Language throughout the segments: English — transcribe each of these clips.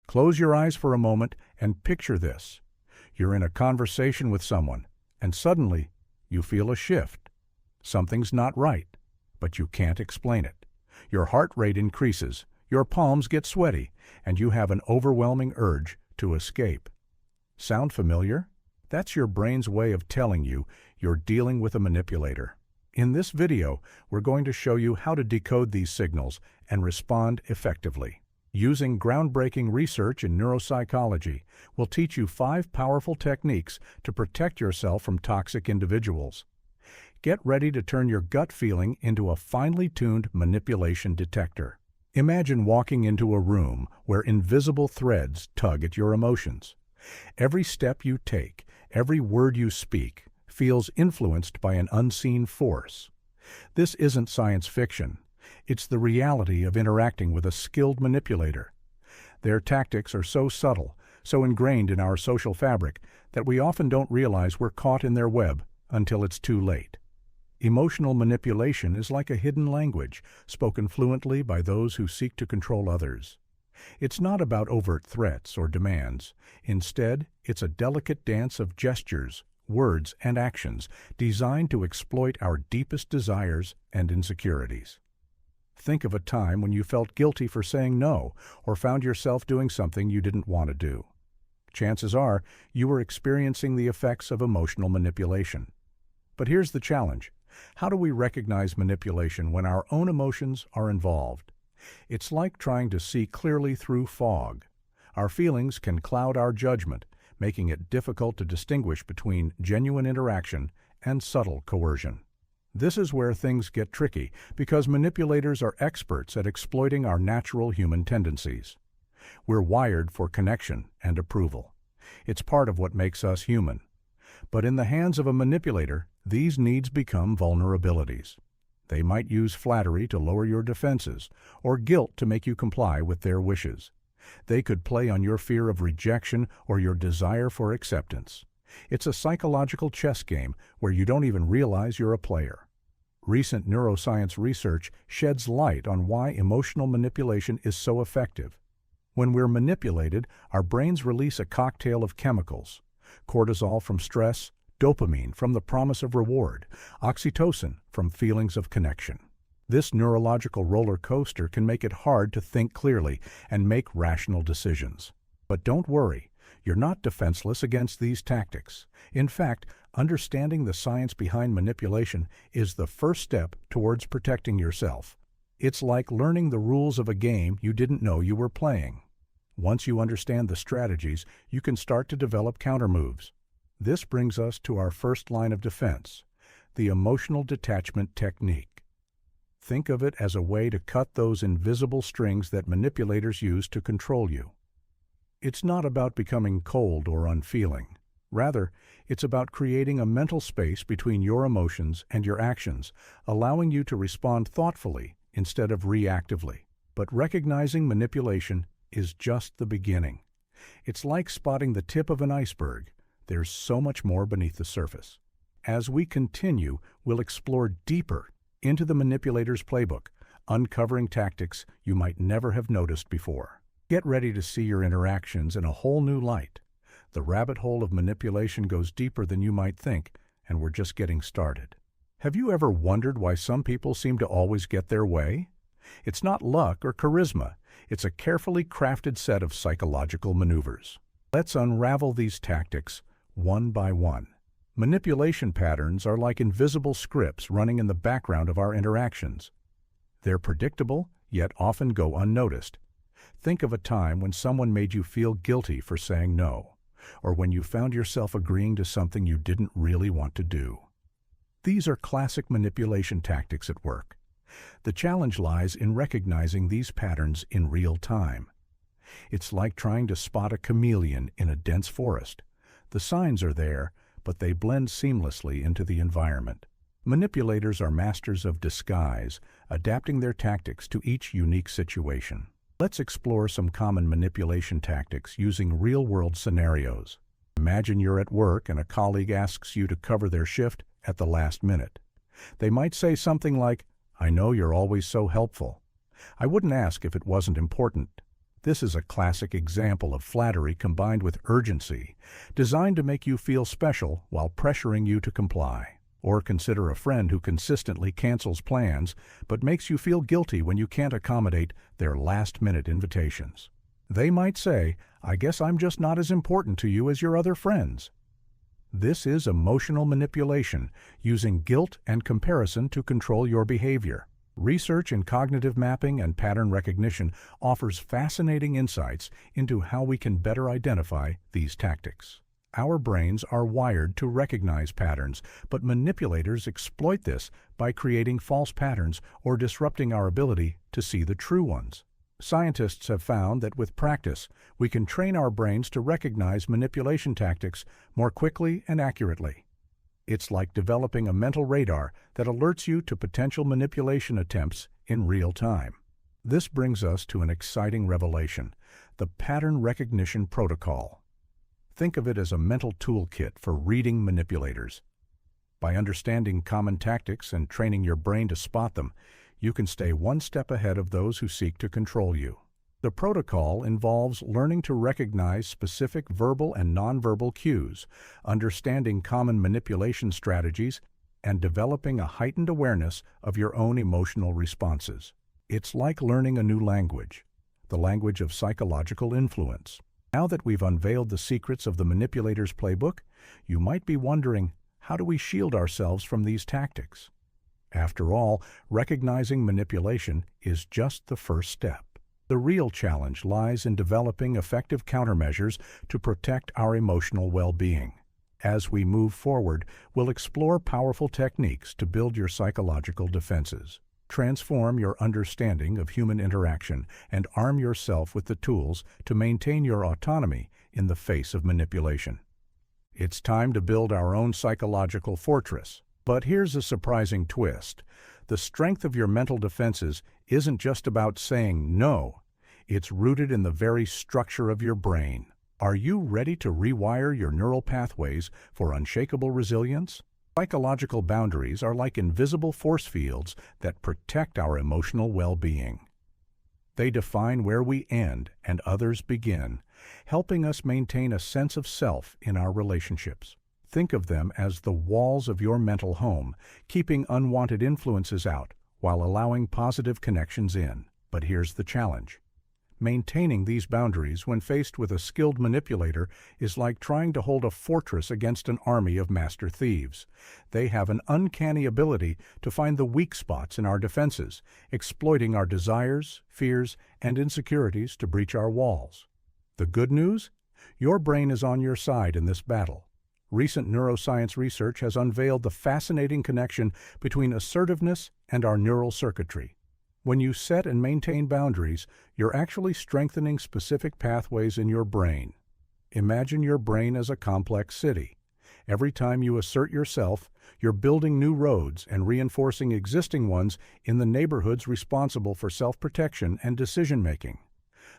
Close your eyes for a moment and picture this. You're in a conversation with someone, and suddenly you feel a shift. Something's not right, but you can't explain it. Your heart rate increases, your palms get sweaty, and you have an overwhelming urge to escape. Sound familiar? That's your brain's way of telling you you're dealing with a manipulator. In this video, we're going to show you how to decode these signals and respond effectively. Using groundbreaking research in neuropsychology, we'll teach you 5 powerful techniques to protect yourself from toxic individuals. Get ready to turn your gut feeling into a finely tuned manipulation detector. Imagine walking into a room where invisible threads tug at your emotions. Every step you take, every word you speak, feels influenced by an unseen force. This isn't science fiction. It's the reality of interacting with a skilled manipulator. Their tactics are so subtle, so ingrained in our social fabric, that we often don't realize we're caught in their web until it's too late. Emotional manipulation is like a hidden language, spoken fluently by those who seek to control others. It's not about overt threats or demands. Instead, it's a delicate dance of gestures, words, and actions designed to exploit our deepest desires and insecurities. Think of a time when you felt guilty for saying no or found yourself doing something you didn't want to do. Chances are you were experiencing the effects of emotional manipulation. But here's the challenge. How do we recognize manipulation when our own emotions are involved? It's like trying to see clearly through fog. Our feelings can cloud our judgment, making it difficult to distinguish between genuine interaction and subtle coercion. This is where things get tricky because manipulators are experts at exploiting our natural human tendencies. We're wired for connection and approval. It's part of what makes us human. But in the hands of a manipulator, these needs become vulnerabilities. They might use flattery to lower your defenses or guilt to make you comply with their wishes. They could play on your fear of rejection or your desire for acceptance. It's a psychological chess game where you don't even realize you're a player. Recent neuroscience research sheds light on why emotional manipulation is so effective. When we're manipulated, our brains release a cocktail of chemicals: cortisol from stress, dopamine from the promise of reward, oxytocin from feelings of connection. This neurological roller coaster can make it hard to think clearly and make rational decisions. But don't worry, you're not defenseless against these tactics. In fact, understanding the science behind manipulation is the first step towards protecting yourself. It's like learning the rules of a game you didn't know you were playing. Once you understand the strategies, you can start to develop countermoves. This brings us to our first line of defense, the emotional detachment technique. Think of it as a way to cut those invisible strings that manipulators use to control you. It's not about becoming cold or unfeeling. Rather, it's about creating a mental space between your emotions and your actions, allowing you to respond thoughtfully instead of reactively. But recognizing manipulation is just the beginning. It's like spotting the tip of an iceberg. There's so much more beneath the surface. As we continue, we'll explore deeper into the manipulator's playbook, uncovering tactics you might never have noticed before. Get ready to see your interactions in a whole new light. The rabbit hole of manipulation goes deeper than you might think, and we're just getting started. Have you ever wondered why some people seem to always get their way? It's not luck or charisma. It's a carefully crafted set of psychological maneuvers. Let's unravel these tactics one by one. Manipulation patterns are like invisible scripts running in the background of our interactions. They're predictable, yet often go unnoticed. Think of a time when someone made you feel guilty for saying no, or when you found yourself agreeing to something you didn't really want to do. These are classic manipulation tactics at work. The challenge lies in recognizing these patterns in real time. It's like trying to spot a chameleon in a dense forest. The signs are there, but they blend seamlessly into the environment. Manipulators are masters of disguise, adapting their tactics to each unique situation. Let's explore some common manipulation tactics using real-world scenarios. Imagine you're at work and a colleague asks you to cover their shift at the last minute. They might say something like, "I know you're always so helpful. I wouldn't ask if it wasn't important." This is a classic example of flattery combined with urgency, designed to make you feel special while pressuring you to comply. Or consider a friend who consistently cancels plans but makes you feel guilty when you can't accommodate their last-minute invitations. They might say, "I guess I'm just not as important to you as your other friends." This is emotional manipulation, using guilt and comparison to control your behavior. Research in cognitive mapping and pattern recognition offers fascinating insights into how we can better identify these tactics. Our brains are wired to recognize patterns, but manipulators exploit this by creating false patterns or disrupting our ability to see the true ones. Scientists have found that with practice, we can train our brains to recognize manipulation tactics more quickly and accurately. It's like developing a mental radar that alerts you to potential manipulation attempts in real time. This brings us to an exciting revelation: the pattern recognition protocol. Think of it as a mental toolkit for reading manipulators. By understanding common tactics and training your brain to spot them, you can stay one step ahead of those who seek to control you. The protocol involves learning to recognize specific verbal and nonverbal cues, understanding common manipulation strategies, and developing a heightened awareness of your own emotional responses. It's like learning a new language, the language of psychological influence. Now that we've unveiled the secrets of the manipulator's playbook, you might be wondering, how do we shield ourselves from these tactics? After all, recognizing manipulation is just the first step. The real challenge lies in developing effective countermeasures to protect our emotional well-being. As we move forward, we'll explore powerful techniques to build your psychological defenses. Transform your understanding of human interaction and arm yourself with the tools to maintain your autonomy in the face of manipulation. It's time to build our own psychological fortress. But here's a surprising twist. The strength of your mental defenses isn't just about saying no. It's rooted in the very structure of your brain. Are you ready to rewire your neural pathways for unshakable resilience? Psychological boundaries are like invisible force fields that protect our emotional well-being. They define where we end and others begin, helping us maintain a sense of self in our relationships. Think of them as the walls of your mental home, keeping unwanted influences out while allowing positive connections in. But here's the challenge. Maintaining these boundaries when faced with a skilled manipulator is like trying to hold a fortress against an army of master thieves. They have an uncanny ability to find the weak spots in our defenses, exploiting our desires, fears, and insecurities to breach our walls. The good news? Your brain is on your side in this battle. Recent neuroscience research has unveiled the fascinating connection between assertiveness and our neural circuitry. When you set and maintain boundaries, you're actually strengthening specific pathways in your brain. Imagine your brain as a complex city. Every time you assert yourself, you're building new roads and reinforcing existing ones in the neighborhoods responsible for self-protection and decision-making.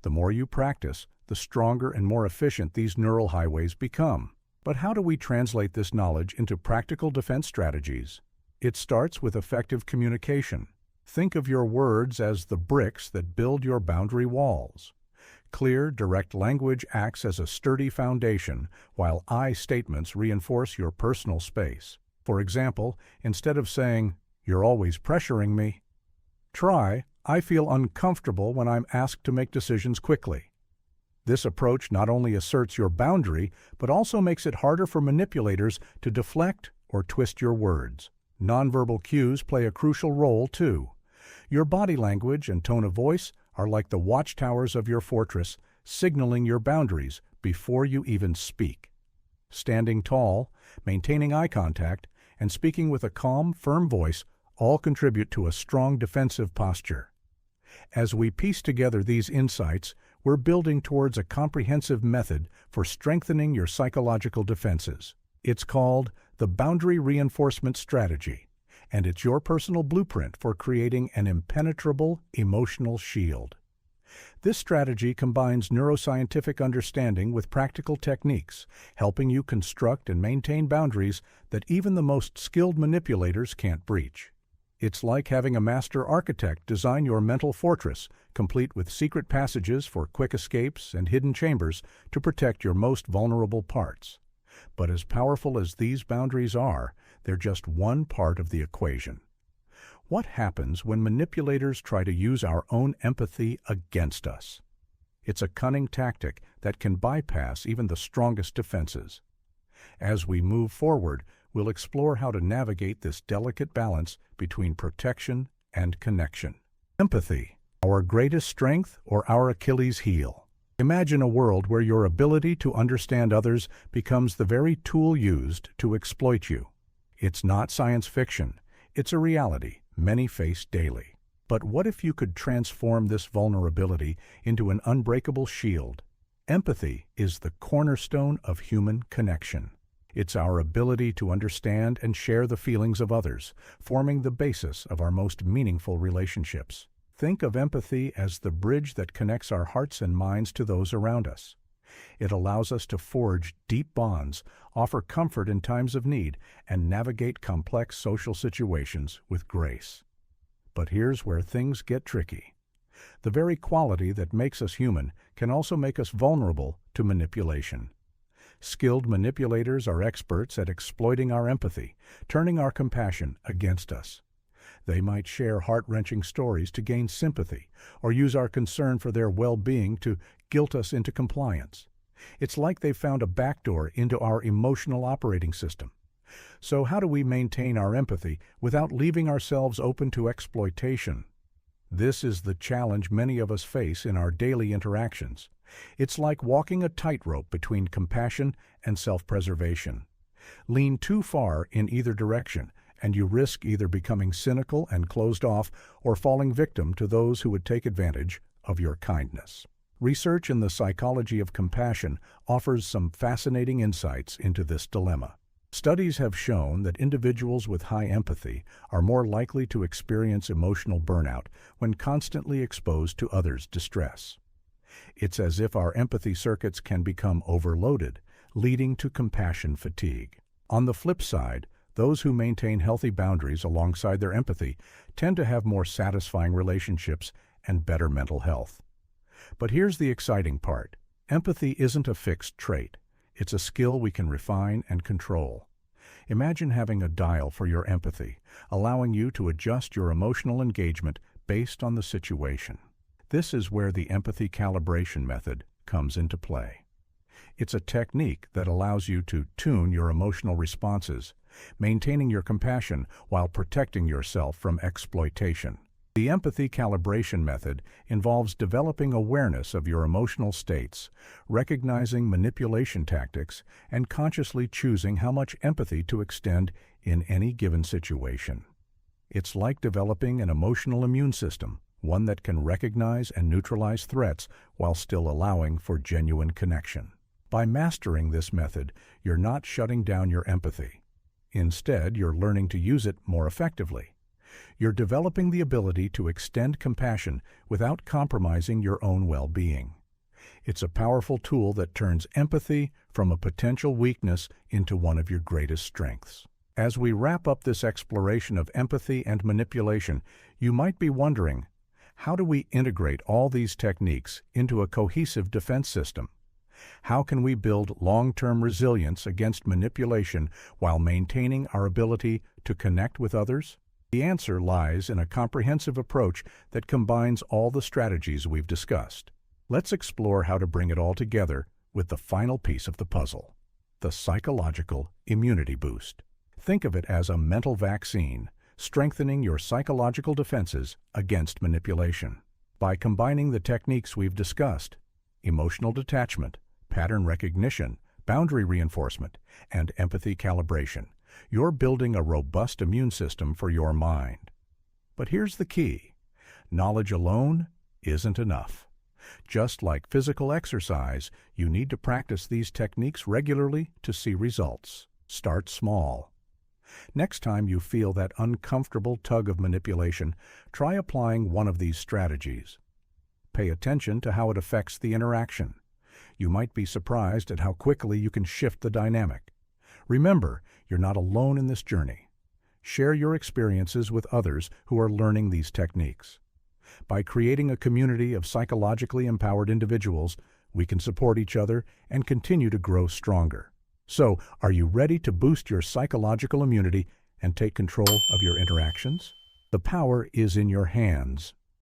The more you practice, the stronger and more efficient these neural highways become. But how do we translate this knowledge into practical defense strategies? It starts with effective communication. Think of your words as the bricks that build your boundary walls. Clear, direct language acts as a sturdy foundation, while I statements reinforce your personal space. For example, instead of saying, "You're always pressuring me," try, "I feel uncomfortable when I'm asked to make decisions quickly." This approach not only asserts your boundary, but also makes it harder for manipulators to deflect or twist your words. Nonverbal cues play a crucial role, too. Your body language and tone of voice are like the watchtowers of your fortress, signaling your boundaries before you even speak. Standing tall, maintaining eye contact, and speaking with a calm, firm voice all contribute to a strong defensive posture. As we piece together these insights, we're building towards a comprehensive method for strengthening your psychological defenses. It's called the Boundary Reinforcement Strategy, and it's your personal blueprint for creating an impenetrable emotional shield. This strategy combines neuroscientific understanding with practical techniques, helping you construct and maintain boundaries that even the most skilled manipulators can't breach. It's like having a master architect design your mental fortress, complete with secret passages for quick escapes and hidden chambers to protect your most vulnerable parts. But as powerful as these boundaries are, they're just one part of the equation. What happens when manipulators try to use our own empathy against us? It's a cunning tactic that can bypass even the strongest defenses. As we move forward, we'll explore how to navigate this delicate balance between protection and connection. Empathy, our greatest strength or our Achilles heel? Imagine a world where your ability to understand others becomes the very tool used to exploit you. It's not science fiction. It's a reality many face daily. But what if you could transform this vulnerability into an unbreakable shield? Empathy is the cornerstone of human connection. It's our ability to understand and share the feelings of others, forming the basis of our most meaningful relationships. Think of empathy as the bridge that connects our hearts and minds to those around us. It allows us to forge deep bonds, offer comfort in times of need, and navigate complex social situations with grace. But here's where things get tricky. The very quality that makes us human can also make us vulnerable to manipulation. Skilled manipulators are experts at exploiting our empathy, turning our compassion against us. They might share heart-wrenching stories to gain sympathy, or use our concern for their well-being to guilt us into compliance. It's like they've found a backdoor into our emotional operating system. So how do we maintain our empathy without leaving ourselves open to exploitation? This is the challenge many of us face in our daily interactions. It's like walking a tightrope between compassion and self-preservation. Lean too far in either direction, and you risk either becoming cynical and closed off or falling victim to those who would take advantage of your kindness. Research in the psychology of compassion offers some fascinating insights into this dilemma. Studies have shown that individuals with high empathy are more likely to experience emotional burnout when constantly exposed to others' distress. It's as if our empathy circuits can become overloaded, leading to compassion fatigue. On the flip side, those who maintain healthy boundaries alongside their empathy tend to have more satisfying relationships and better mental health. But here's the exciting part. Empathy isn't a fixed trait. It's a skill we can refine and control. Imagine having a dial for your empathy, allowing you to adjust your emotional engagement based on the situation. This is where the empathy calibration method comes into play. It's a technique that allows you to tune your emotional responses, maintaining your compassion while protecting yourself from exploitation. The empathy calibration method involves developing awareness of your emotional states, recognizing manipulation tactics, and consciously choosing how much empathy to extend in any given situation. It's like developing an emotional immune system, one that can recognize and neutralize threats while still allowing for genuine connection. By mastering this method, you're not shutting down your empathy. Instead, you're learning to use it more effectively. You're developing the ability to extend compassion without compromising your own well-being. It's a powerful tool that turns empathy from a potential weakness into one of your greatest strengths. As we wrap up this exploration of empathy and manipulation, you might be wondering, how do we integrate all these techniques into a cohesive defense system? How can we build long-term resilience against manipulation while maintaining our ability to connect with others? The answer lies in a comprehensive approach that combines all the strategies we've discussed. Let's explore how to bring it all together with the final piece of the puzzle, the psychological immunity boost. Think of it as a mental vaccine, strengthening your psychological defenses against manipulation. By combining the techniques we've discussed, emotional detachment, pattern recognition, boundary reinforcement, and empathy calibration, you're building a robust immune system for your mind. But here's the key. Knowledge alone isn't enough. Just like physical exercise, you need to practice these techniques regularly to see results. Start small. Next time you feel that uncomfortable tug of manipulation, try applying one of these strategies. Pay attention to how it affects the interaction. You might be surprised at how quickly you can shift the dynamic. Remember, you're not alone in this journey. Share your experiences with others who are learning these techniques. By creating a community of psychologically empowered individuals, we can support each other and continue to grow stronger. So, are you ready to boost your psychological immunity and take control of your interactions? The power is in your hands.